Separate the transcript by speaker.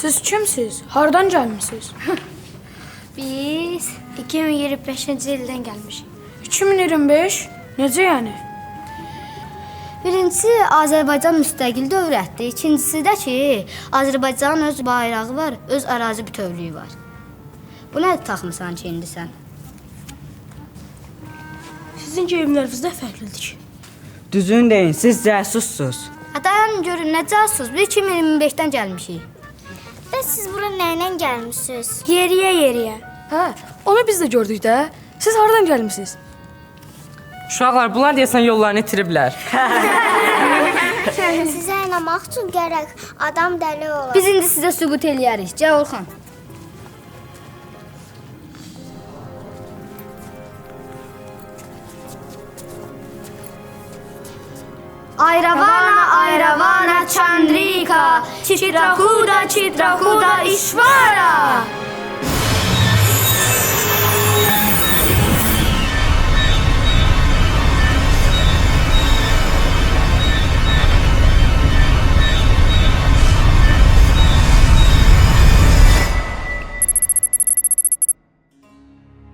Speaker 1: Siz kimsiz? Hardan gəlmisiniz?
Speaker 2: Biz 2025-ci ildən gəlmişik.
Speaker 1: 2025? Necə yəni?
Speaker 2: Birincisi, Azərbaycan müstəqil dövlətdir. İkincisi də ki, Azərbaycanın öz bayrağı var, öz ərazi bütövlüyü var. Bu nə taxmısan ki, indi sən?
Speaker 1: Sizin geyimləriniz də fərqlidir ki.
Speaker 3: Düzünü deyin, siz cəsussuz.
Speaker 2: Dayanın görün, nə casus? Biz 2025-dən gəlmişik.
Speaker 4: Bəs siz bura nə ilə gəlmisiniz?
Speaker 1: Yeriyə.
Speaker 5: Hə, onu biz də gördük də. Siz hardan gəlmisiniz?
Speaker 6: Uşaqlar, bunlar deyəsən yollarını itiriblər.
Speaker 4: Sizə inanmaq üçün gərək adam dəli olar.
Speaker 2: Biz indi sizə sübut eləyərik. Gəl Orxan. Ayravana, Chandrika, Chitrakuta, Ishvara.